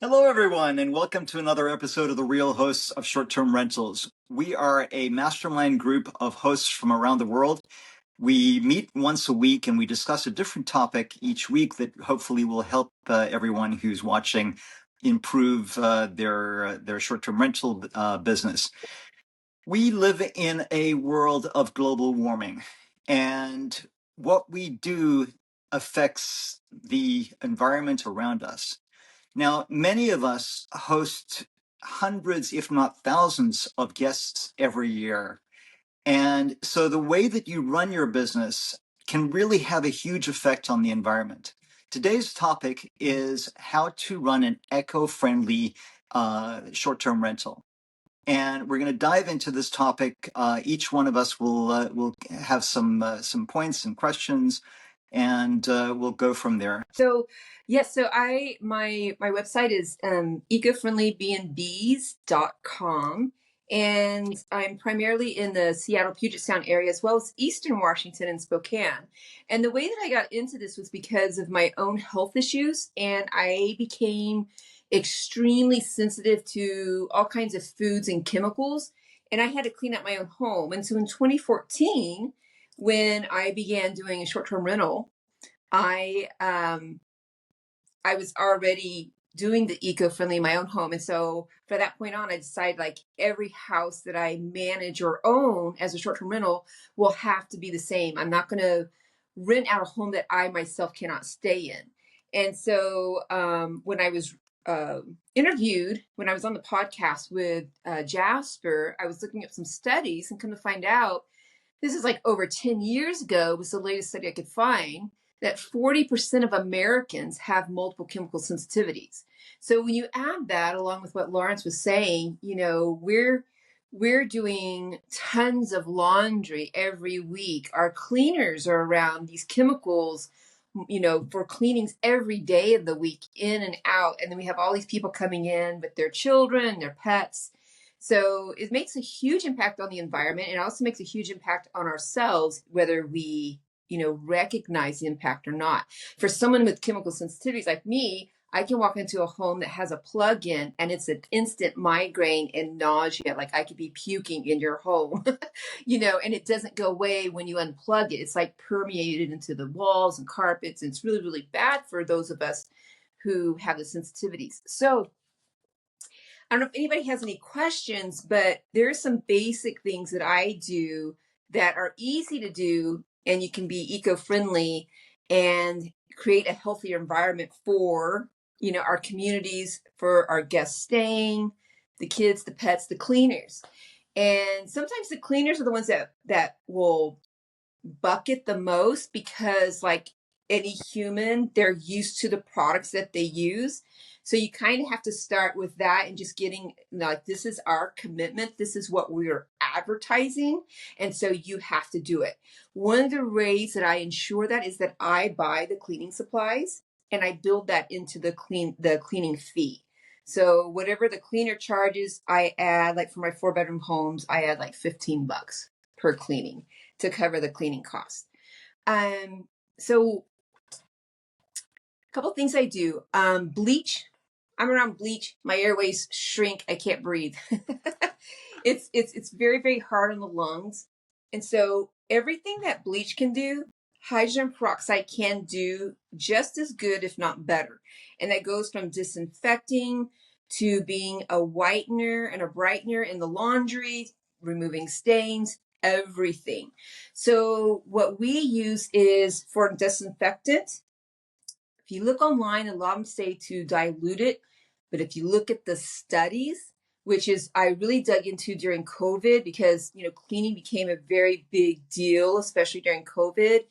Hello, everyone, and welcome to another episode of The Real Hosts of Short-Term Rentals. We are a mastermind group of hosts from around the world. We meet once a week and we discuss a different topic each week that hopefully will help everyone who's watching improve their short-term rental business. We live in a world of global warming, and what we do affects the environment around us. Now, many of us host hundreds, if not thousands, of guests every year. And so the way that you run your business can really have a huge effect on the environment. Today's topic is how to run an eco-friendly short-term rental. And we're going to dive into this topic. Each one of us will have some points and questions, and we'll go from there. So yes, so my website is ecofriendlybnbs.com, and I'm primarily in the Seattle Puget Sound area as well as Eastern Washington and Spokane. And the way that I got into this was because of my own health issues, and I became extremely sensitive to all kinds of foods and chemicals, and I had to clean up my own home. And so in 2014, when I began doing a short-term rental, I was already doing the eco-friendly in my own home. And so from that point on, I decided like every house that I manage or own as a short-term rental will have to be the same. I'm not going to rent out a home that I myself cannot stay in. And so when I was interviewed, when I was on the podcast with Jasper, I was looking up some studies and come to find out, this is like over 10 years ago, was the latest study I could find, that 40% of Americans have multiple chemical sensitivities. So when you add that along with what Lawrence was saying, we're doing tons of laundry every week. Our cleaners are around these chemicals, for cleanings every day of the week, in and out. And then we have all these people coming in with their children, their pets. So it makes a huge impact on the environment. It also makes a huge impact on ourselves, whether we recognize the impact or not. For someone with chemical sensitivities like me, I can walk into a home that has a plug-in and it's an instant migraine and nausea. Like I could be puking in your home, and it doesn't go away when you unplug it. It's like permeated into the walls and carpets. And it's really, really bad for those of us who have the sensitivities. So I don't know if anybody has any questions, but there's some basic things that I do that are easy to do, and you can be eco-friendly and create a healthier environment for, our communities, for our guests staying, the kids, the pets, the cleaners. And sometimes the cleaners are the ones that will bucket the most because, like any human, they're used to the products that they use. So you kind of have to start with that and just getting like, this is our commitment. This is what we're advertising. And so you have to do it. One of the ways that I ensure that is that I buy the cleaning supplies and I build that into the cleaning fee. So whatever the cleaner charges, I add, like for my 4-bedroom homes, I add like $15 per cleaning to cover the cleaning cost. So a couple things I do. Bleach. I'm around bleach. My airways shrink. I can't breathe. It's very, very hard on the lungs. And so everything that bleach can do, hydrogen peroxide can do just as good, if not better. And that goes from disinfecting to being a whitener and a brightener in the laundry, removing stains, everything. So what we use is for disinfectant. If you look online, a lot of them say to dilute it. But if you look at the studies, which is I really dug into during COVID because, cleaning became a very big deal, especially during COVID.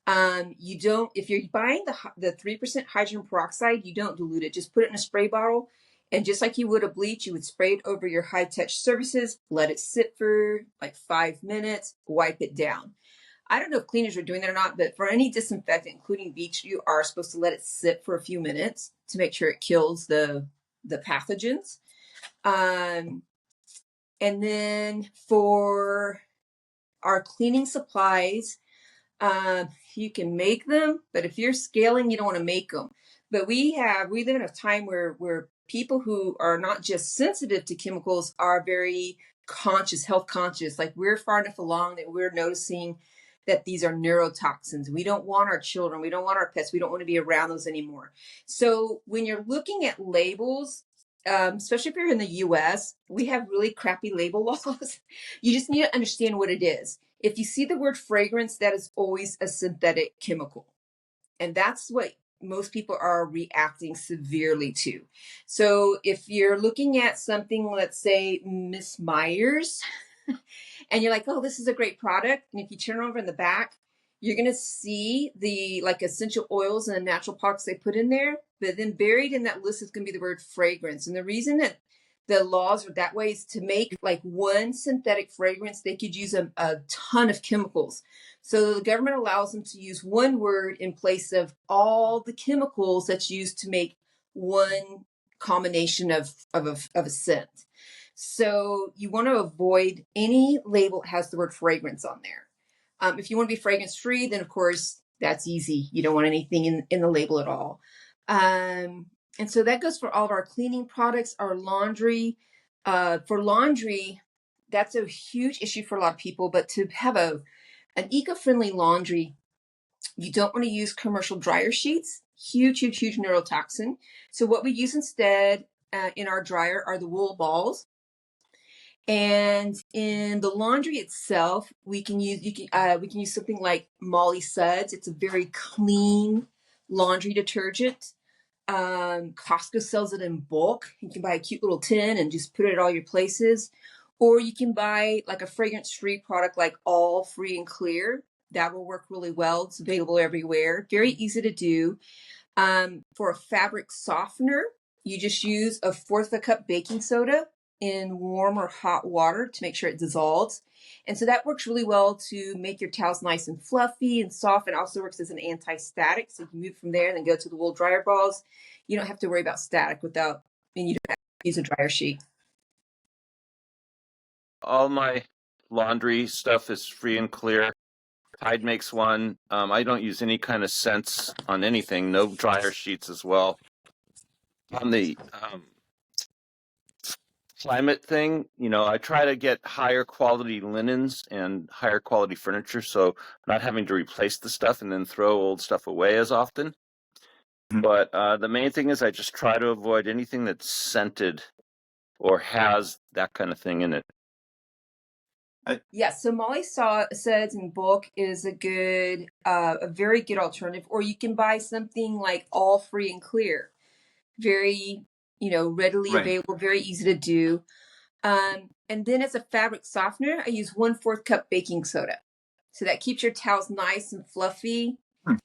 If you're buying the 3% hydrogen peroxide, you don't dilute it. Just put it in a spray bottle. And just like you would a bleach, you would spray it over your high touch surfaces, let it sit for like 5 minutes, wipe it down. I don't know if cleaners are doing that or not, but for any disinfectant, including bleach, you are supposed to let it sit for a few minutes to make sure it kills the pathogens. And then for our cleaning supplies, you can make them, but if you're scaling, you don't want to make them. But we live in a time where people who are not just sensitive to chemicals are very conscious, health conscious. Like we're far enough along that we're noticing that these are neurotoxins. We don't want our children, we don't want our pets, we don't want to be around those anymore. So when you're looking at labels, especially if you're in the US, we have really crappy label laws. You just need to understand what it is. If you see the word fragrance, that is always a synthetic chemical. And that's what most people are reacting severely to. So if you're looking at something, let's say Miss Myers, and you're like, oh, this is a great product. And if you turn over in the back, you're going to see the like essential oils and the natural products they put in there. But then buried in that list is going to be the word fragrance. And the reason that the laws are that way is to make like one synthetic fragrance, they could use a ton of chemicals. So the government allows them to use one word in place of all the chemicals that's used to make one combination of a scent. So you want to avoid any label that has the word fragrance on there. If you want to be fragrance free, then of course that's easy. You don't want anything in the label at all. And so that goes for all of our cleaning products, our laundry. For laundry, that's a huge issue for a lot of people. But to have an eco-friendly laundry, you don't want to use commercial dryer sheets. Huge neurotoxin. So what we use instead in our dryer are the wool balls. And in the laundry itself, we can use something like Molly Suds. It's a very clean laundry detergent. Costco sells it in bulk. You can buy a cute little tin and just put it at all your places. Or you can buy like a fragrance-free product like All Free and Clear. That will work really well. It's available everywhere. Very easy to do. For a fabric softener, you just use 1/4 cup baking soda in warm or hot water to make sure it dissolves. And so that works really well to make your towels nice and fluffy and soft. It also works as an anti-static. So you can move from there and then go to the wool dryer balls. You don't have to worry about static and you don't have to use a dryer sheet. All my laundry stuff is free and clear. Tide makes one. I don't use any kind of scents on anything. No dryer sheets as well. On the climate thing, I try to get higher quality linens and higher quality furniture, so not having to replace the stuff and then throw old stuff away as often. But the main thing is I just try to avoid anything that's scented or has that kind of thing in it. Yeah, so Molly Suds in bulk is a very good alternative. Or you can buy something like All Free and Clear. Very, readily available, very easy to do. And then as a fabric softener, I use 1/4 cup baking soda. So that keeps your towels nice and fluffy.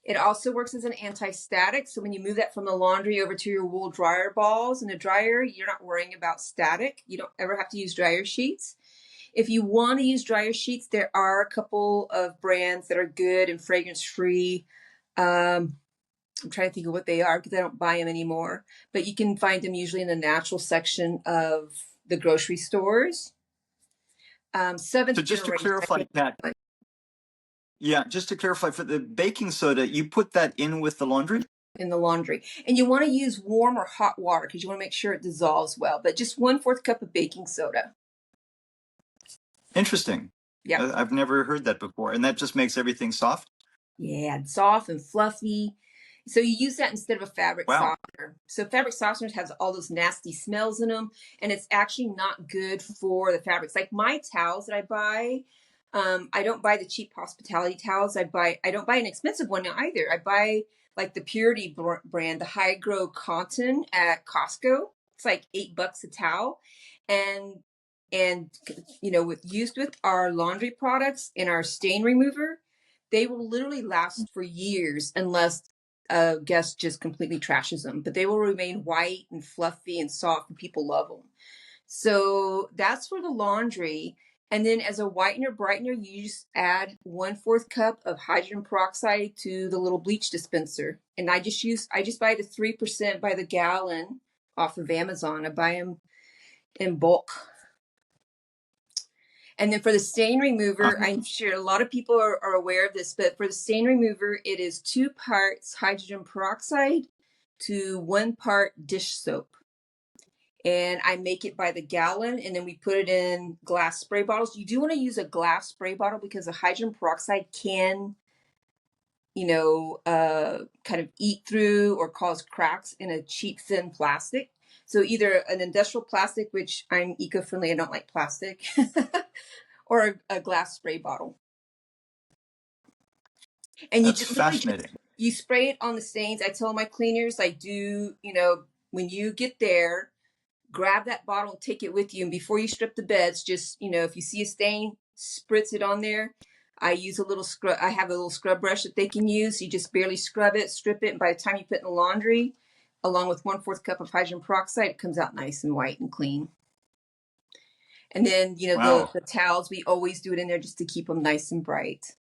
It also works as an anti-static. So when you move that from the laundry over to your wool dryer balls in the dryer, you're not worrying about static. You don't ever have to use dryer sheets. If you want to use dryer sheets, there are a couple of brands that are good and fragrance-free. I'm trying to think of what they are because I don't buy them anymore. But you can find them usually in the natural section of the grocery stores. So just to clarify, Kat, just to clarify, for the baking soda, you put that in with the laundry? In the laundry. And you want to use warm or hot water because you want to make sure it dissolves well. But just 1/4 cup of baking soda. Interesting. Yeah. I've never heard that before. And that just makes everything soft? Yeah, soft and fluffy. So you use that instead of a fabric softener. So fabric softeners has all those nasty smells in them, and it's actually not good for the fabrics. Like my towels that I buy, I don't buy the cheap hospitality towels. I don't buy an expensive one either. I buy like the Purity brand, the high grow cotton at Costco. It's like $8 a towel. And used with our laundry products and our stain remover, they will literally last for years unless a guest just completely trashes them. But they will remain white and fluffy and soft, and people love them. So that's for the laundry. And then as a whitener, brightener, you just add 1/4 cup of hydrogen peroxide to the little bleach dispenser. And I just buy the 3% by the gallon off of Amazon. I buy them in bulk. And then for the stain remover, I'm sure a lot of people are aware of this, but for the stain remover, it is 2 parts hydrogen peroxide to 1 part dish soap. and I make it by the gallon, and then we put it in glass spray bottles. You do want to use a glass spray bottle because the hydrogen peroxide can, kind of eat through or cause cracks in a cheap, thin plastic. So either an industrial plastic, which I'm eco-friendly, I don't like plastic, or a glass spray bottle. And That's fascinating. You spray it on the stains. I tell my cleaners, when you get there, grab that bottle and take it with you. And before you strip the beds, just, if you see a stain, spritz it on there. I use a little scrub. I have a little scrub brush that they can use. You just barely scrub it, strip it. And by the time you put it in the laundry, along with 1/4 cup of hydrogen peroxide, it comes out nice and white and clean. And then, Wow. the towels, we always do it in there just to keep them nice and bright.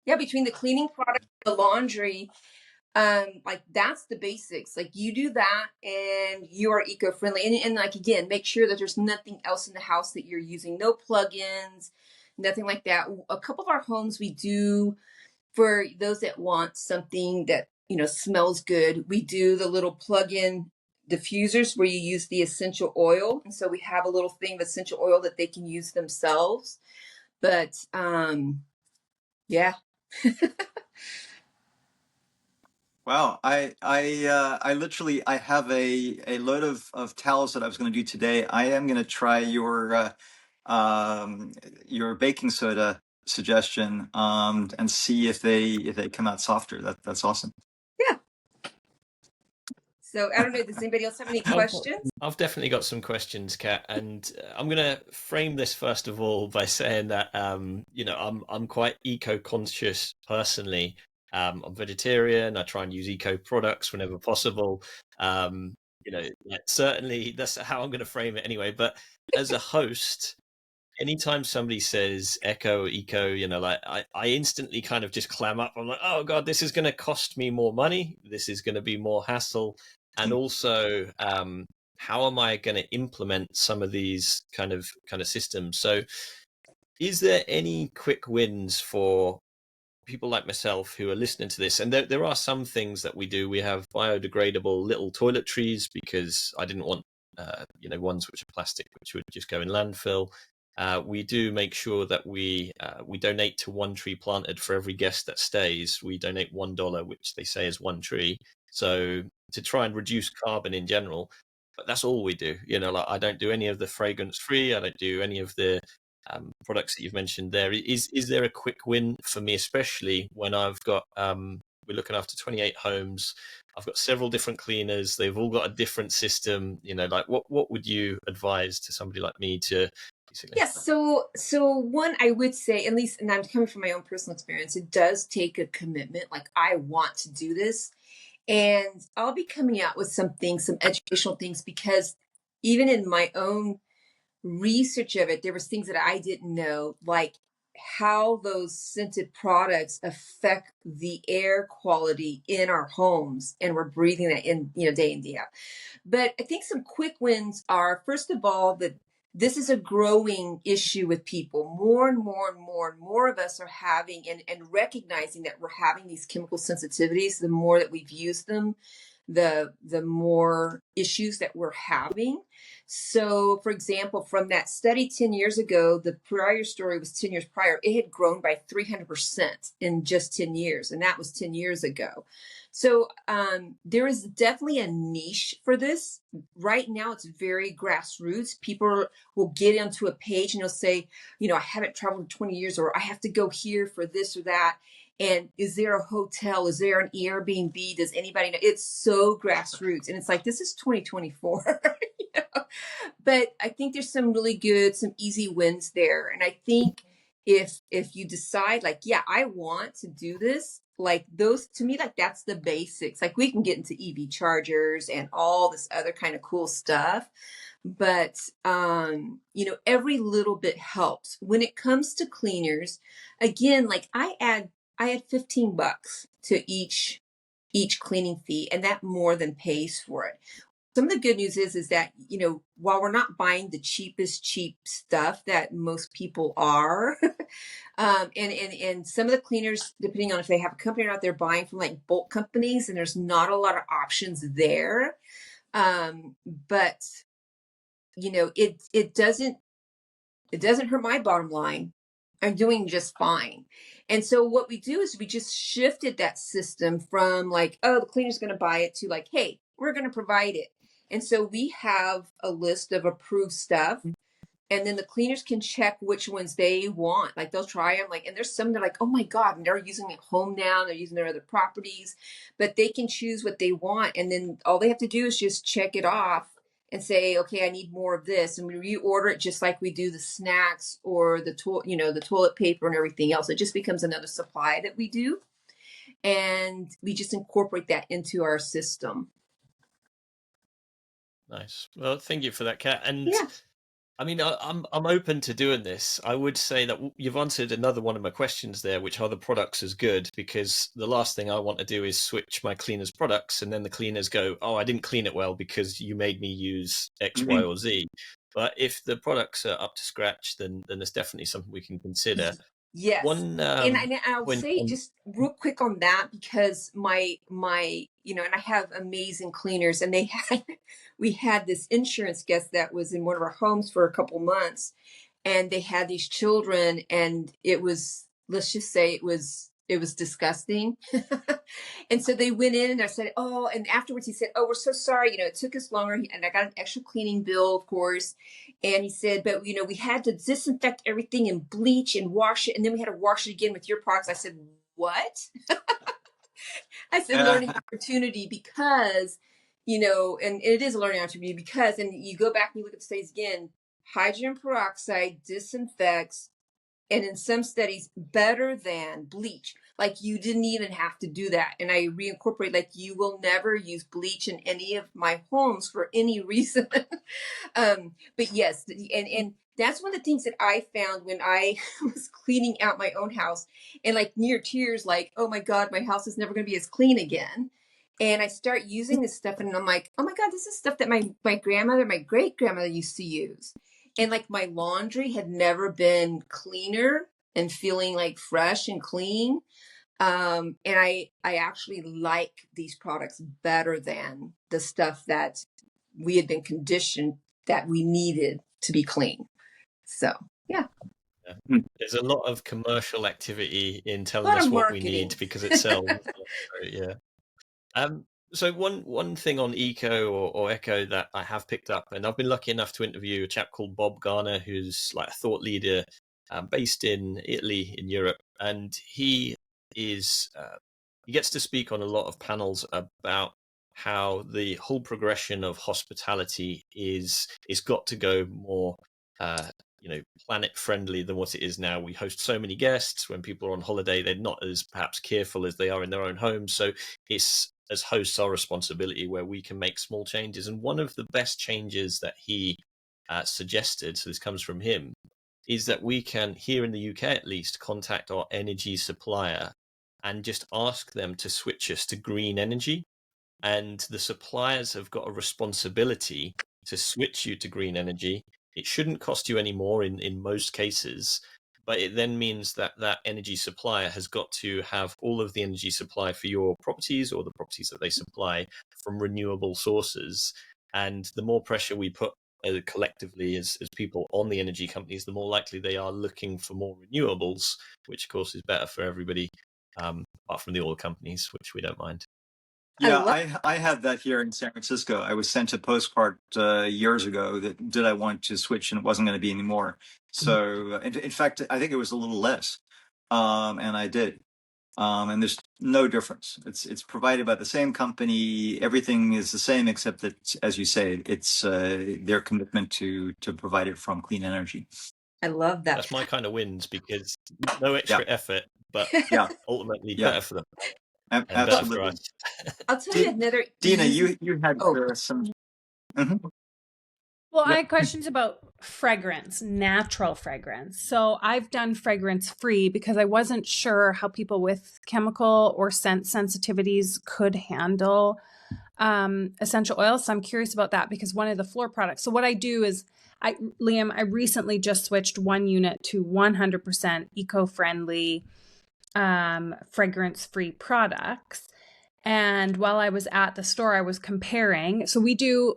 Yeah, between the cleaning product, the laundry, that's the basics. Like, you do that and you are eco-friendly. And like, again, make sure that there's nothing else in the house that you're using. No plug-ins, nothing like that. A couple of our homes, we do, for those that want something that, smells good, we do the little plug-in diffusers where you use the essential oil. And so we have a little thing of essential oil that they can use themselves. But, yeah. Wow, I literally I have a load of towels that I was going to do today. I am going to try your baking soda suggestion and see if they come out softer. That's awesome. Yeah. So I don't know. Does anybody else have any questions? I've definitely got some questions, Kat, and I'm going to frame this first of all by saying that I'm quite eco-conscious personally. I'm vegetarian. I try and use eco products whenever possible. Certainly that's how I'm going to frame it anyway. But as a host, anytime somebody says eco, I instantly kind of just clam up. I'm like, oh God, this is going to cost me more money. This is going to be more hassle. And also, how am I going to implement some of these kind of systems? So is there any quick wins for people like myself who are listening to this? And there are some things that we do. We have biodegradable little toiletries because I didn't want, ones which are plastic, which would just go in landfill. We do make sure that we donate to one tree planted for every guest that stays. We donate $1, which they say is one tree. So to try and reduce carbon in general, but that's all we do. I don't do any of the fragrance free. I don't do any of the products that you've mentioned there. Is there a quick win for me, especially when I've got we're looking after 28 homes. I've got several different cleaners. They've all got a different system. What would you advise to somebody like me to basically? Yes. So one, I would say, at least, and I'm coming from my own personal experience, it does take a commitment. Like, I want to do this, and I'll be coming out with some educational things, because even in my own research of it, there was things that I didn't know, like how those scented products affect the air quality in our homes, and we're breathing that in, day in, day out. But I think some quick wins are, first of all, that this is a growing issue with people. More and more and more and more of us are having and recognizing that we're having these chemical sensitivities. The more that we've used them, the more issues that we're having. So, for example, from that study 10 years ago, the prior story was 10 years prior, it had grown by 300% in just 10 years. And that was 10 years ago. So there is definitely a niche for this. Right now, it's very grassroots. People will get onto a page and they'll say, I haven't traveled in 20 years, or I have to go here for this or that. And is there a hotel? Is there an Airbnb? Does anybody know? It's so grassroots. And it's like, this is 2024. But I think there's some really good, some easy wins there. And I think if you decide, like, yeah, I want to do this, like, those, to me, like, that's the basics. Like, we can get into EV chargers and all this other kind of cool stuff. But, every little bit helps. When it comes to cleaners, again, like, I add $15 to each cleaning fee, and that more than pays for it. Some of the good news is that, while we're not buying the cheapest cheap stuff that most people are, And some of the cleaners, depending on if they have a company or not, they're buying from like bulk companies, and there's not a lot of options there. But you know, it doesn't hurt my bottom line. I'm doing just fine. And so what we do is we just shifted that system from like, oh, the cleaner's going to buy it, to like, hey, we're going to provide it. And so we have a list of approved stuff, and then the cleaners can check which ones they want. Like they'll try them, like, and there's some that are like, oh my God, and they're using it at home now, they're using their other properties, but they can choose what they want. And then all they have to do is just check it off and say, okay, I need more of this. And we reorder it just like we do the snacks or the toilet paper and everything else. It just becomes another supply that we do. And we just incorporate that into our system. Nice. Well, thank you for that, Kat. And yeah. I mean, I'm open to doing this. I would say that you've answered another one of my questions there, which are the products as good? Because the last thing I want to do is switch my cleaner's products, and then the cleaners go, oh, I didn't clean it well because you made me use X, Y, or Z. But if the products are up to scratch, then there's definitely something we can consider. Yes. And I'll say just real quick on that, because my and I have amazing cleaners, and we had this insurance guest that was in one of our homes for a couple months, and they had these children, and it was, let's just say it was disgusting. And so they went in, and I said, oh, and afterwards he said, oh, we're so sorry, it took us longer, and I got an extra cleaning bill, of course. And he said, but we had to disinfect everything and bleach and wash it, and then we had to wash it again with your products. I said, what? I said, learning opportunity, because and it is a learning opportunity, because, and you go back and you look at the studies again, hydrogen peroxide disinfects, and in some studies, better than bleach. Like, you didn't even have to do that. And I reincorporate, like, you will never use bleach in any of my homes for any reason. But yes, and that's one of the things that I found when I was cleaning out my own house, and like near tears, like, oh my God, my house is never going to be as clean again. And I start using this stuff, and I'm like, oh my God, this is stuff that my grandmother, my great grandmother used to use. And like, my laundry had never been cleaner and feeling like fresh and clean. And I actually like these products better than the stuff that we had been conditioned that we needed to be clean. So, yeah. There's a lot of commercial activity in telling us what we need because it sells. Yeah. So one thing on eco or eco that I have picked up, and I've been lucky enough to interview a chap called Bob Garner, who's like a thought leader based in Italy in Europe, and he gets to speak on a lot of panels about how the whole progression of hospitality is got to go more planet friendly than what it is now. We host so many guests. When people are on holiday, they're not as perhaps careful as they are in their own homes. So it's, as hosts, our responsibility where we can make small changes. And one of the best changes that he suggested, so this comes from him, is that we can, here in the UK at least, contact our energy supplier and just ask them to switch us to green energy. And the suppliers have got a responsibility to switch you to green energy. It shouldn't cost you any more in most cases, but it then means that energy supplier has got to have all of the energy supply for your properties or the properties that they supply from renewable sources. And the more pressure we put collectively as people on the energy companies, the more likely they are looking for more renewables, which of course is better for everybody, apart from the oil companies, which we don't mind. Yeah, I had that here in San Francisco. I was sent a postcard years ago that did I want to switch, and it wasn't going to be any more. So in fact, I think it was a little less, and I did. And there's no difference. It's provided by the same company. Everything is the same, except that, as you say, it's their commitment to provide it from clean energy. I love that. That's my kind of wins, because no extra effort, but ultimately better for them. Absolutely. I'll tell you another. Deana, you had some. Mm-hmm. Well, I had questions about fragrance, natural fragrance. So I've done fragrance free because I wasn't sure how people with chemical or scent sensitivities could handle essential oils. So I'm curious about that because one of the floor products. So what I do is Liam, I recently just switched one unit to 100% eco-friendly, fragrance-free products. And while I was at the store, I was comparing. So we do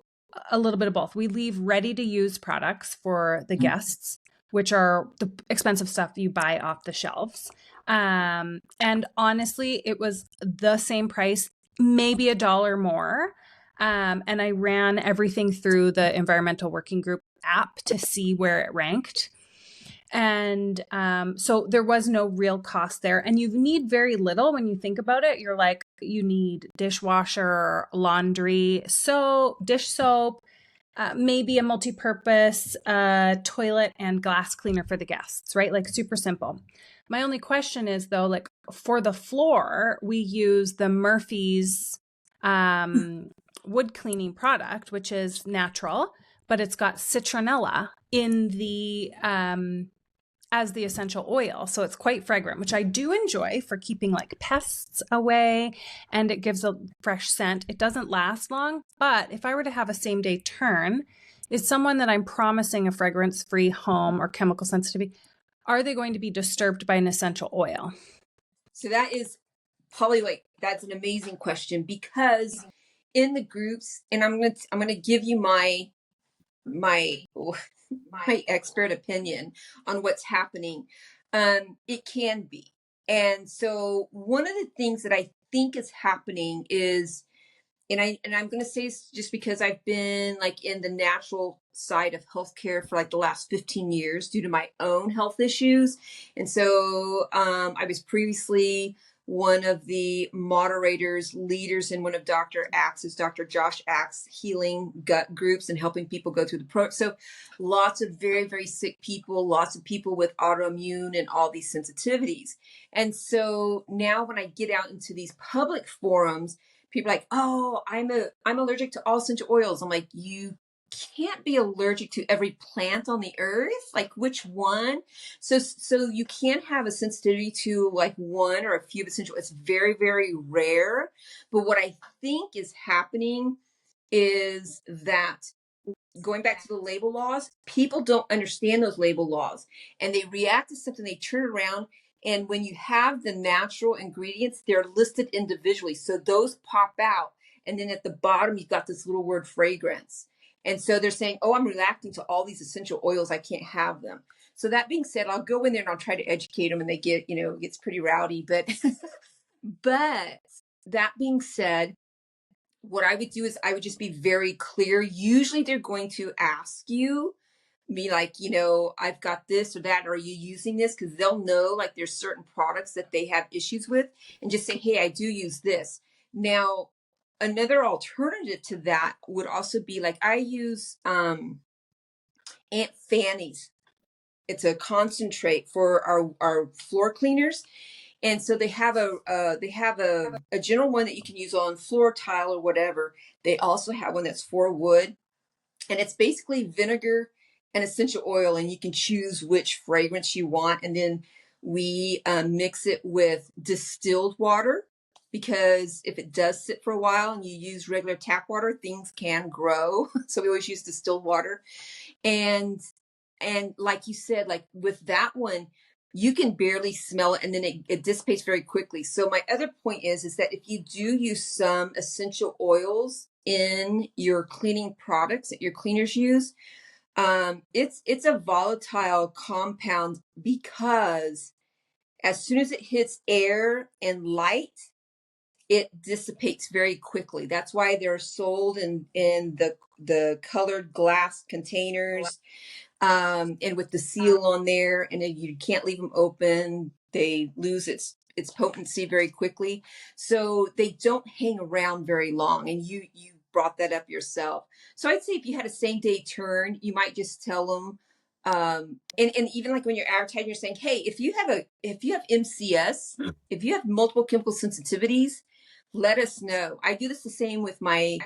a little bit of both. We leave ready-to-use products for the guests, which are the expensive stuff you buy off the shelves. And honestly, it was the same price, maybe $1 more. And I ran everything through the Environmental Working Group app to see where it ranked. And so there was no real cost there. And you need very little when you think about it. You're like, you need dishwasher, laundry, soap, dish soap, maybe a multi-purpose toilet and glass cleaner for the guests, right? Like super simple. My only question is though, like for the floor, we use the Murphy's wood cleaning product, which is natural, but it's got citronella in the as the essential oil. So it's quite fragrant, which I do enjoy for keeping like pests away, and it gives a fresh scent. It doesn't last long, but if I were to have a same day turn, is someone that I'm promising a fragrance-free home or chemical sensitivity, are they going to be disturbed by an essential oil? So that is probably like, that's an amazing question, because in the groups, and I'm going to give you my expert opinion on what's happening. It can be. And so one of the things that I think is happening is, and I'm going to say this just because I've been like in the natural side of healthcare for like the last 15 years due to my own health issues. And so I was previously one of the moderators, leaders in one of Dr. Josh Axe's healing gut groups and helping people go through the program. So lots of very, very sick people, lots of people with autoimmune and all these sensitivities. And so now when I get out into these public forums, people are like, oh, I'm allergic to all essential oils. I'm like, you can't be allergic to every plant on the earth. Like which one? So you can't have a sensitivity to like one or a few essential. It's very, very rare. But what I think is happening is that going back to the label laws, people don't understand those label laws and they react to something, they turn around. And when you have the natural ingredients, they're listed individually. So those pop out. And then at the bottom, you've got this little word fragrance. And so they're saying, oh, I'm reacting to all these essential oils. I can't have them. So that being said, I'll go in there and I'll try to educate them, and they get, it gets pretty rowdy. But that being said, what I would do is I would just be very clear. Usually they're going to ask you, be like, I've got this or that, or are you using this? Because they'll know like there's certain products that they have issues with, and just say, hey, I do use this. Now, another alternative to that would also be like, I use Aunt Fanny's. It's a concentrate for our floor cleaners. And so they have a general one that you can use on floor tile or whatever. They also have one that's for wood, and it's basically vinegar and essential oil, and you can choose which fragrance you want. And then we mix it with distilled water, because if it does sit for a while and you use regular tap water, things can grow. So we always use distilled water. And like you said, like with that one, you can barely smell it, and then it dissipates very quickly. So my other point is that if you do use some essential oils in your cleaning products that your cleaners use, it's a volatile compound, because as soon as it hits air and light, it dissipates very quickly. That's why they're sold in the colored glass containers, and with the seal on there, and you can't leave them open. They lose its potency very quickly. So they don't hang around very long. And you brought that up yourself. So I'd say if you had a same day turn, you might just tell them, and even like when you're advertising, you're saying, hey, if you have MCS, if you have multiple chemical sensitivities, let us know. I do this the same with my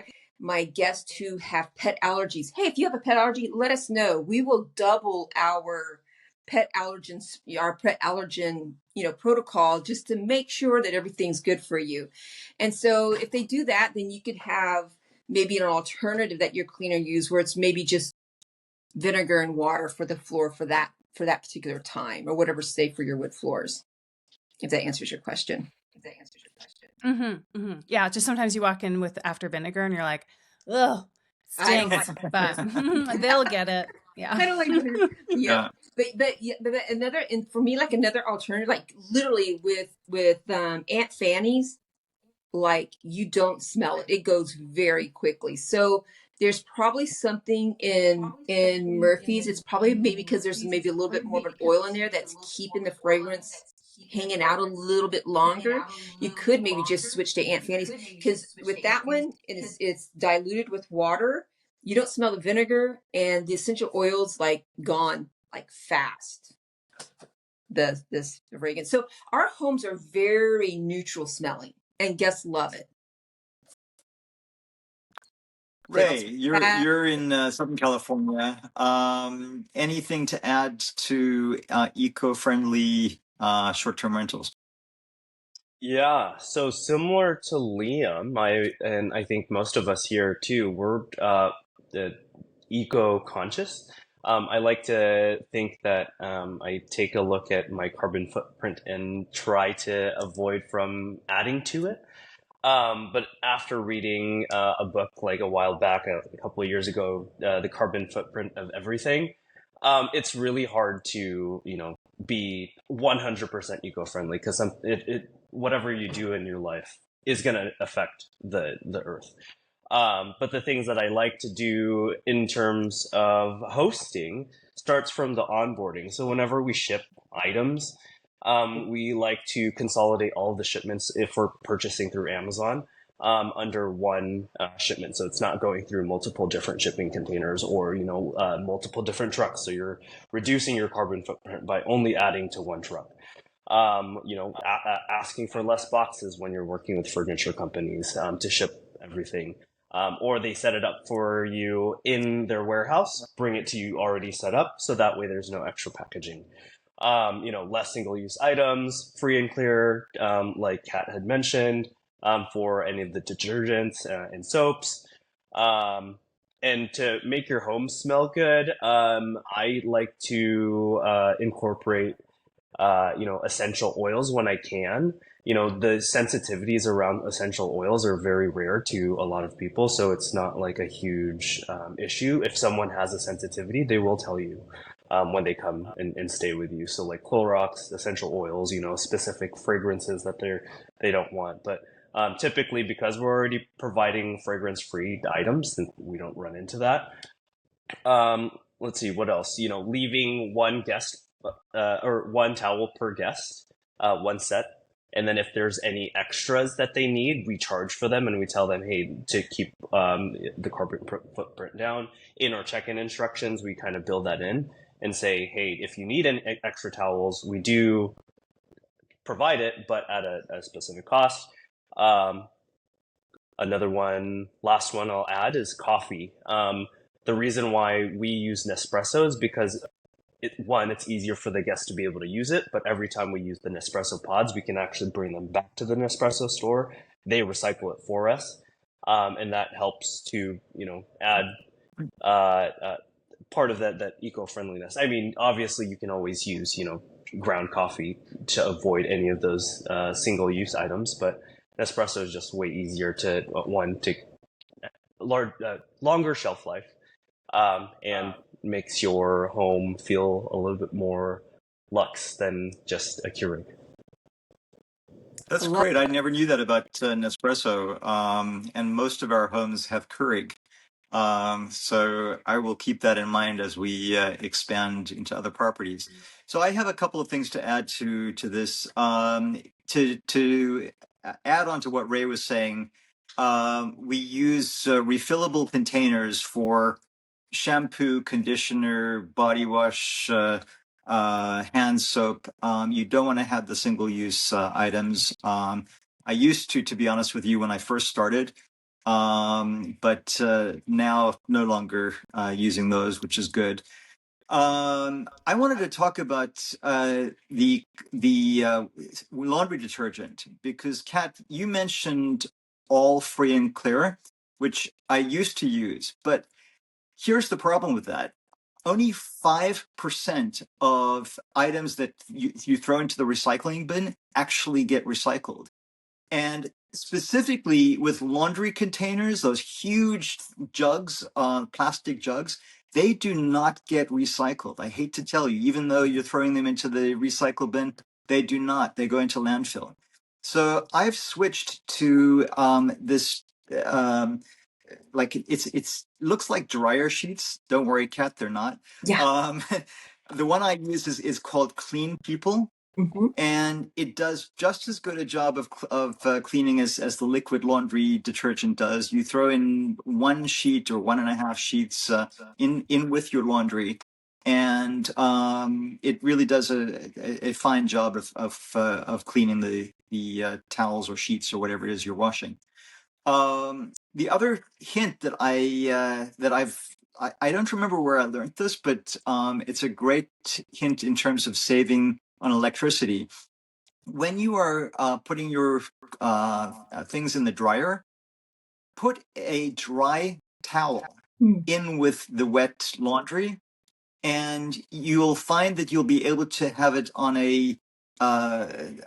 guests who have pet allergies. Hey, if you have a pet allergy, let us know. We will double our pet allergens, our pet allergen, protocol, just to make sure that everything's good for you. And so if they do that, then you could have maybe an alternative that your cleaner use where it's maybe just vinegar and water for the floor for that particular time, or whatever's safe for your wood floors. If that answers your question. Yeah, just sometimes you walk in with after vinegar and you're like, ugh, stinks, but they'll get it. Yeah. I don't like vinegar. Yeah. But another, and for me, like another alternative, like literally with Aunt Fanny's, like you don't smell it. It goes very quickly. So there's probably something in Murphy's. It's probably maybe because there's maybe a little bit more of an oil in there that's keeping the fragrance hanging out a little bit longer. You could maybe just switch to Aunt Fanny's, because with that one, it's diluted with water. You don't smell the vinegar, and the essential oils like gone like fast. The fragrance. So our homes are very neutral smelling, and guests love it. Ray, you're in Southern California. Anything to add to eco-friendly short-term rentals? Yeah, so similar to Liam, I think most of us here too, we're eco-conscious. I like to think that I take a look at my carbon footprint and try to avoid from adding to it. But after reading a book like a while back, a couple of years ago, The Carbon Footprint of Everything, it's really hard to, be 100% eco-friendly, because whatever you do in your life is going to affect the earth. But the things that I like to do in terms of hosting starts from the onboarding. So whenever we ship items, we like to consolidate all of the shipments if we're purchasing through Amazon under one shipment. So it's not going through multiple different shipping containers or, multiple different trucks. So you're reducing your carbon footprint by only adding to one truck. Asking for less boxes when you're working with furniture companies to ship everything. Or they set it up for you in their warehouse, bring it to you already set up, so that way there's no extra packaging. Less single-use items, free and clear, like Kat had mentioned, for any of the detergents and soaps. And to make your home smell good, I like to incorporate, essential oils when I can. The sensitivities around essential oils are very rare to a lot of people, so it's not like a huge issue. If someone has a sensitivity, they will tell you when they come and stay with you. So like Clorox, essential oils, specific fragrances that they don't want. But typically, because we're already providing fragrance-free items, then we don't run into that. Let's see, what else? Leaving one guest or one towel per guest, one set. And then if there's any extras that they need, we charge for them, and we tell them, hey, to keep the carbon footprint down. In our check-in instructions, we kind of build that in and say, hey, if you need any extra towels, we do provide it, but at a specific cost. Another one, last one I'll add is coffee. The reason why we use Nespresso is because it's easier for the guests to be able to use it, but every time we use the Nespresso pods, we can actually bring them back to the Nespresso store. They recycle it for us, and that helps to, add part of that eco-friendliness. I mean, obviously, you can always use, ground coffee to avoid any of those single-use items, but Nespresso is just way easier to, longer shelf life, and makes your home feel a little bit more luxe than just a Keurig. That's great. I never knew that about Nespresso. And most of our homes have Keurig. So I will keep that in mind as we expand into other properties. So I have a couple of things to add to this. To add on to what Ray was saying, we use refillable containers for shampoo, conditioner, body wash, hand soap. You don't want to have the single-use items. I used to be honest with you, when I first started, but now no longer using those, which is good. I wanted to talk about the laundry detergent because, Kat, you mentioned all free and clear, which I used to use, but here's the problem with that. Only 5% of items that you throw into the recycling bin actually get recycled. And specifically with laundry containers, those huge jugs, plastic jugs, they do not get recycled. I hate to tell you, even though you're throwing them into the recycle bin, they do not. They go into landfill. So I've switched to this, like it's looks like dryer sheets. Don't worry, Kat, they're not. Yeah. The one I use is called Clean People. Mm-hmm. And it does just as good a job of cleaning as the liquid laundry detergent does. You throw in one sheet or 1.5 sheets in with your laundry, and it really does a fine job of cleaning the towels or sheets or whatever it is you're washing. The other hint that I don't remember where I learned this, but it's a great hint in terms of saving on electricity. When you are putting your things in the dryer, put a dry towel in with the wet laundry, and you'll find that you'll be able to have it on a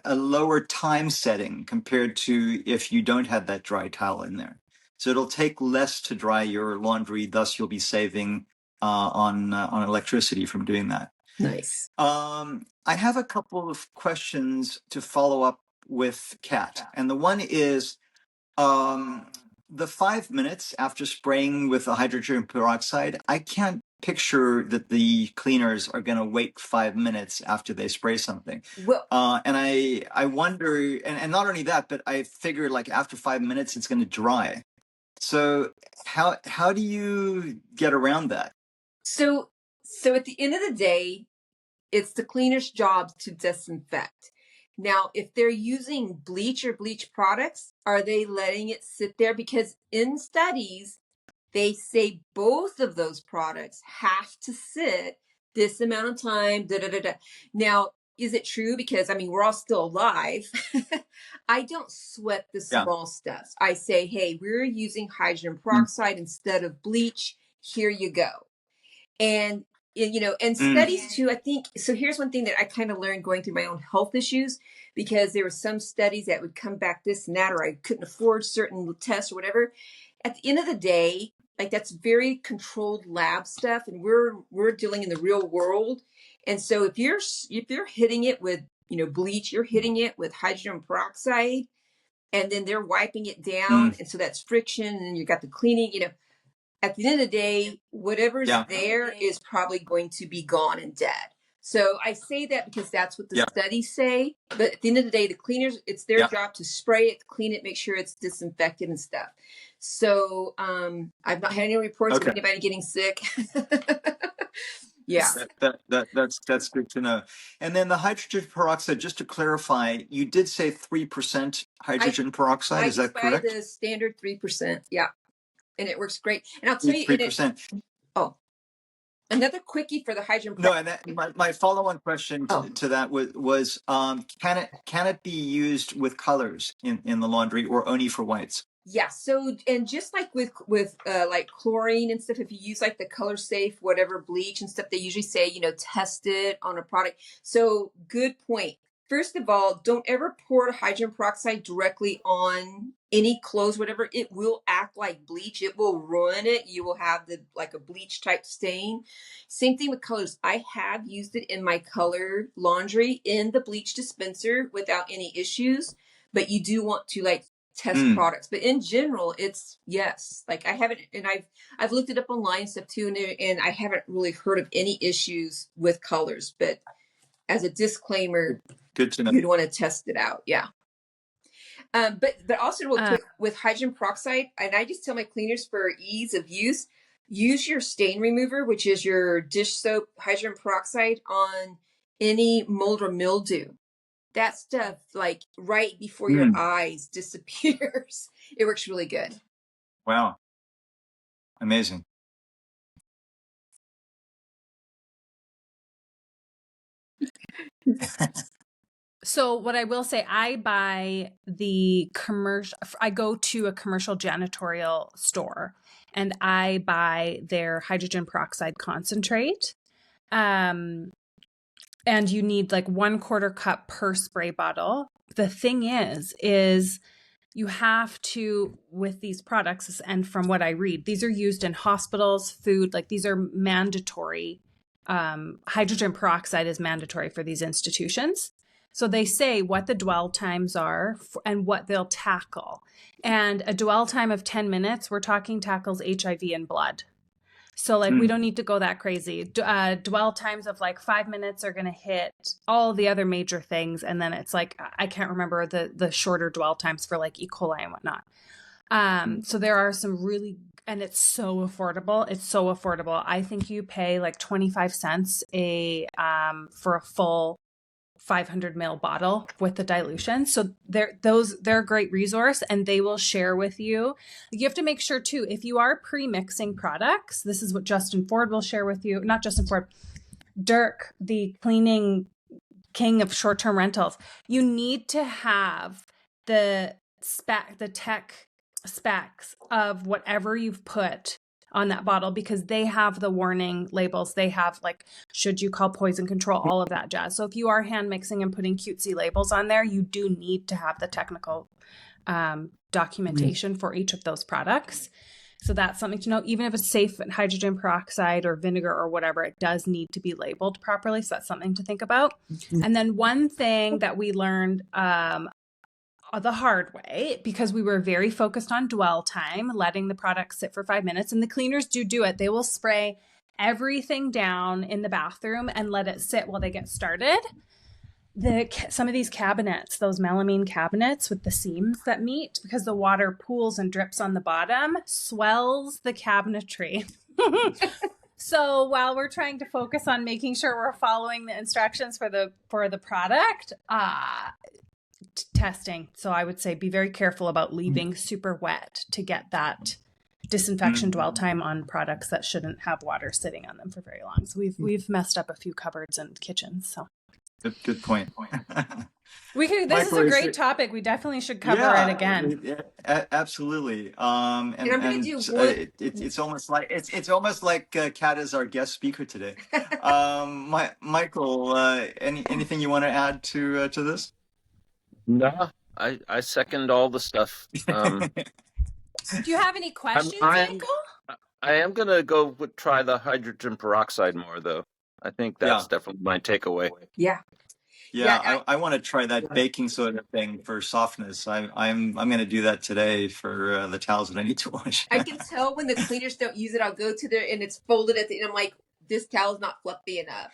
lower time setting compared to if you don't have that dry towel in there. So it'll take less to dry your laundry, thus you'll be saving on electricity from doing that. Nice. I have a couple of questions to follow up with Kat, and the one is the 5 minutes after spraying with the hydrogen peroxide. I can't picture that the cleaners are going to wait 5 minutes after they spray something. Well, and I wonder, and not only that, but I figure like after 5 minutes it's going to dry. So how do you get around that? so at the end of the day, it's the cleaner's job to disinfect. Now, if they're using bleach or bleach products, are they letting it sit there? Because in studies, they say both of those products have to sit this amount of time. Now, is it true? Because I mean, we're all still alive. I don't sweat the small stuff. I say, hey, we're using hydrogen peroxide instead of bleach. Here you go. And and studies too, I think. So here's one thing that I kind of learned going through my own health issues, because there were some studies that would come back this and that, or I couldn't afford certain tests or whatever. At the end of the day, like that's very controlled lab stuff, and we're dealing in the real world. And so if you're hitting it with bleach, you're hitting it with hydrogen peroxide, and then they're wiping it down, and so that's friction, and you got the cleaning. At the end of the day, whatever's there is probably going to be gone and dead. So I say that because that's what the studies say. But at the end of the day, the cleaners, it's their job to spray it, clean it, make sure it's disinfected and stuff. So I've not had any reports of anybody getting sick. Yeah. That's good to know. And then the hydrogen peroxide, just to clarify, you did say 3% hydrogen peroxide. Is that correct? I buy the standard 3%. Yeah. And it works great. And I'll tell you, 3%. Another quickie for the hydrogen peroxide. No, and my follow-on question to that was can it be used with colors in the laundry or only for whites? Yeah. So, and just like with like chlorine and stuff, if you use like the color safe, whatever bleach and stuff, they usually say, test it on a product. So good point. First of all, don't ever pour hydrogen peroxide directly on any clothes, whatever. It will act like bleach. It will ruin it. You will have like a bleach type stain. Same thing with colors. I have used it in my color laundry in the bleach dispenser without any issues, but you do want to like test products. But in general, it's yes. Like I haven't, and I've looked it up online and stuff too, and I haven't really heard of any issues with colors. But as a disclaimer, good to know. You'd want to test it out. Yeah. But also real quick with hydrogen peroxide, and I just tell my cleaners for ease of use your stain remover, which is your dish soap hydrogen peroxide on any mold or mildew. That stuff, like right before your eyes, disappears. It works really good. Wow. Amazing. So what I will say, I go to a commercial janitorial store and I buy their hydrogen peroxide concentrate. And you need like 1/4 cup per spray bottle. The thing is you have to, with these products, and from what I read, these are used in hospitals, food, like these are mandatory. Hydrogen peroxide is mandatory for these institutions. So they say what the dwell times are and what they'll tackle. And a dwell time of 10 minutes, we're talking tackles HIV and blood. So like we don't need to go that crazy. Dwell times of like 5 minutes are going to hit all the other major things. And then it's like, I can't remember the shorter dwell times for like E. coli and whatnot. So there are some really, and it's so affordable. It's so affordable. I think you pay like 25 cents for a full 500 ml bottle with the dilution. So they're a great resource and they will share with you. You have to make sure too, if you are pre-mixing products, this is what Justin Ford will share with you, not Justin Ford, Dirk, the cleaning king of short-term rentals. You need to have the tech specs of whatever you've put on that bottle, because they have the warning labels. They have like, should you call poison control, all of that jazz. So if you are hand mixing and putting cutesy labels on there, you do need to have the technical documentation for each of those products. So that's something to know. Even if it's safe hydrogen peroxide or vinegar or whatever, it does need to be labeled properly. So that's something to think about. And then one thing that we learned the hard way, because we were very focused on dwell time, letting the product sit for 5 minutes, and the cleaners do it. They will spray everything down in the bathroom and let it sit while they get started. Some of these cabinets, those melamine cabinets with the seams that meet, because the water pools and drips on the bottom, swells the cabinetry. So while we're trying to focus on making sure we're following the instructions for the product, testing. So I would say be very careful about leaving super wet to get that disinfection dwell time on products that shouldn't have water sitting on them for very long. So we've messed up a few cupboards and kitchens. So good point. This is a great topic. We definitely should cover it again. Yeah, absolutely. And I'm going to do one. It's almost like Kat is our guest speaker today. Michael, anything you want to add to this? No, I second all the stuff. Do you have any questions, Michael? I am going to try the hydrogen peroxide more, though. I think that's definitely my takeaway. Yeah. I want to try that baking soda thing for softness. I'm going to do that today for the towels that I need to wash. I can tell when the cleaners don't use it. I'll go to there and it's folded at the end. I'm like, this towel's not fluffy enough.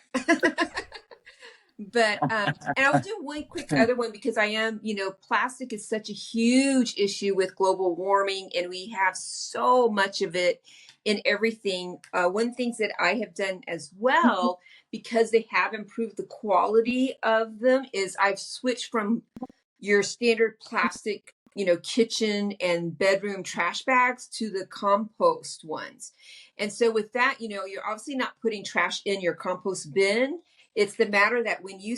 But, and I'll do one quick other one, because I am, plastic is such a huge issue with global warming, and we have so much of it in everything. One things that I have done as well, because they have improved the quality of them, is I've switched from your standard plastic, kitchen and bedroom trash bags to the compost ones. And so with that, you're obviously not putting trash in your compost bin. It's the matter that when you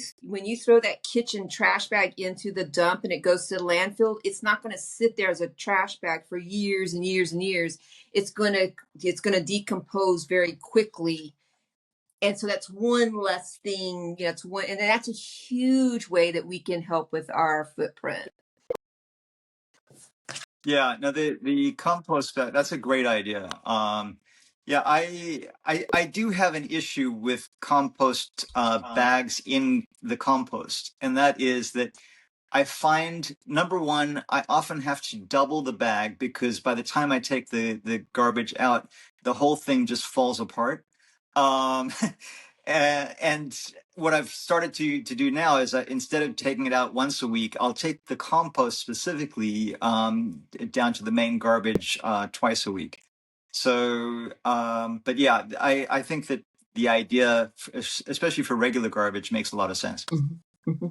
throw that kitchen trash bag into the dump and it goes to the landfill, it's not going to sit there as a trash bag for years and years and years. It's going to decompose very quickly. And so that's one less thing, and that's a huge way that we can help with our footprint. Yeah, no, the compost bag, that's a great idea. Yeah, I do have an issue with compost bags in the compost, and that is that I find, number one, I often have to double the bag, because by the time I take the garbage out, the whole thing just falls apart. And what I've started to do now is instead of taking it out once a week, I'll take the compost specifically down to the main garbage twice a week. So, but yeah, I think that the idea, especially for regular garbage, makes a lot of sense. Mm-hmm.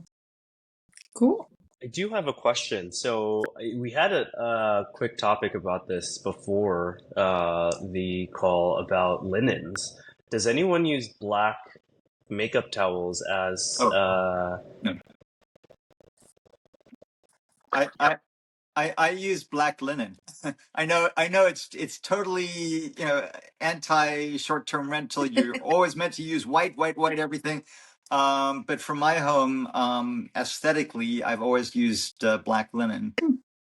Cool. I do have a question. So we had a quick topic about this before the call about linens. Does anyone use black makeup towels as No. I use black linen. I know it's totally, anti short-term rental. You're always meant to use white everything. But for my home, aesthetically, I've always used black linen.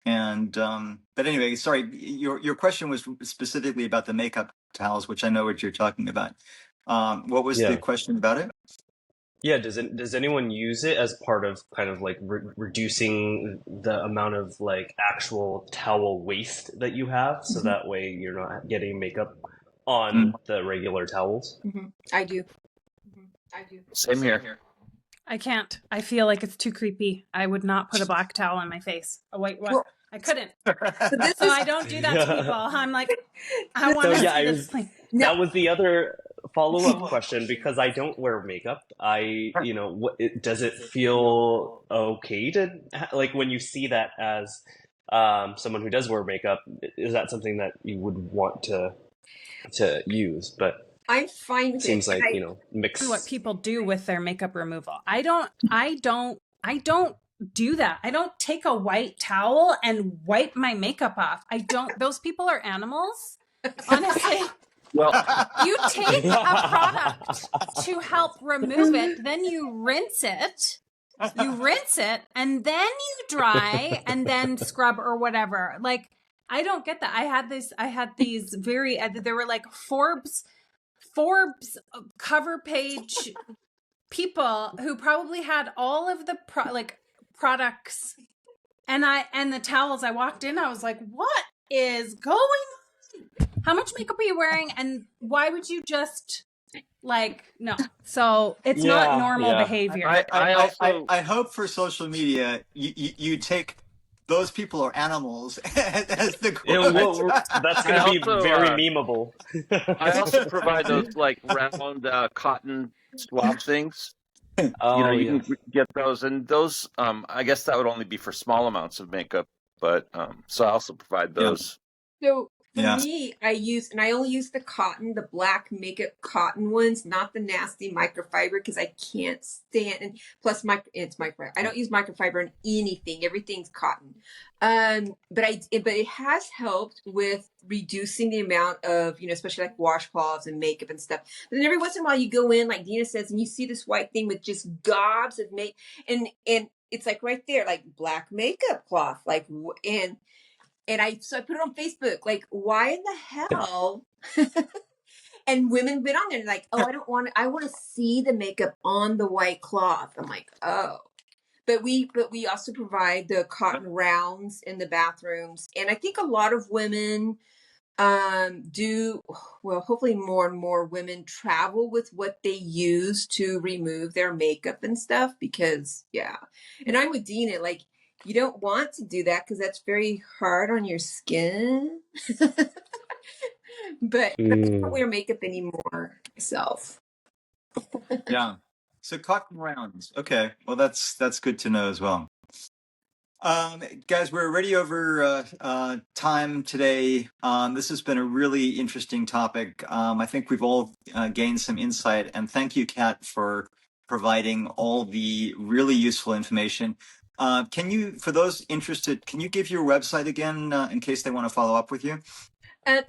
And but anyway, sorry, your question was specifically about the makeup towels, which I know what you're talking about. What was the Yeah. question about it? Yeah, does anyone use it as part of kind of like reducing the amount of like actual towel waste that you have, so that way you're not getting makeup on the regular towels? I do. Same here. I can't. I feel like it's too creepy. I would not put a black towel on my face. A white one. Well, I couldn't. So this So is I don't do that to people. I'm like, I want to So, yeah, see I this was- clean. That was the other follow-up question, because I don't wear makeup. Does it feel okay to like when you see that as someone who does wear makeup? Is that something that you would want to use? But I'm fine with it seems it. like mixed. What people do with their makeup removal. I don't do that. I don't take a white towel and wipe my makeup off. I don't. Those people are animals. Honestly. Well, You take a product to help remove it, then you rinse it. And then you dry and then scrub or whatever. Like, I don't get that. I had these very, there were like Forbes cover page people who probably had all of the products and the towels. I walked in, I was like, what is going on? How much makeup are you wearing? And why would you just no? So it's not normal behavior. I hope for social media you take those people are animals as the quote. That's going to be very memeable. I also provide those like round cotton swab things. You can get those, and those I guess that would only be for small amounts of makeup, but so I also provide those. So for me, I only use the black makeup cotton ones, not the nasty microfiber, because I can't stand. And plus, it's micro. I don't use microfiber on anything. Everything's cotton. But it has helped with reducing the amount of, especially like washcloths and makeup and stuff. But then every once in a while, you go in, like Deana says, and you see this white thing with just gobs of makeup, and it's like right there, like black makeup cloth, so I put it on Facebook, like, why in the hell? And women been on there like, oh, I want to see the makeup on the white cloth. I'm like, oh. But we also provide the cotton rounds in the bathrooms. And I think a lot of women hopefully more and more women travel with what they use to remove their makeup and stuff, because and I'm with Deana, like, you don't want to do that because that's very hard on your skin. But I don't wear makeup anymore myself. Yeah. So cotton rounds. Okay. Well, that's good to know as well. Guys, we're already over time today. This has been a really interesting topic. I think we've all gained some insight, and thank you, Kat, for providing all the really useful information. Can you, for those interested, can you give your website again in case they want to follow up with you?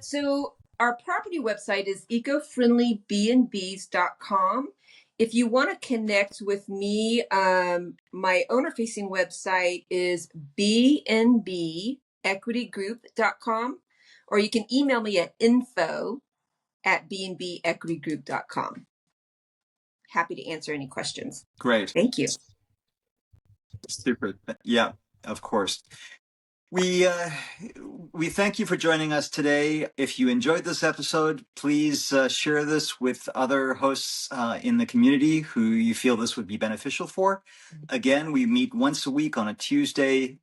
So our property website is ecofriendlybnbs.com. If you want to connect with me, my owner-facing website is BnBequitygroup.com, or you can email me at info@BnBequitygroup.com. Happy to answer any questions. Great. Thank you. Super. Yeah, of course. We thank you for joining us today. If you enjoyed this episode, please share this with other hosts in the community who you feel this would be beneficial for. Again, we meet once a week on a Tuesday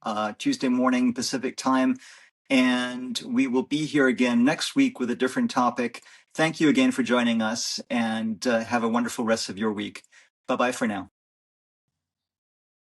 morning Pacific time, and we will be here again next week with a different topic. Thank you again for joining us, and have a wonderful rest of your week. Bye-bye for now.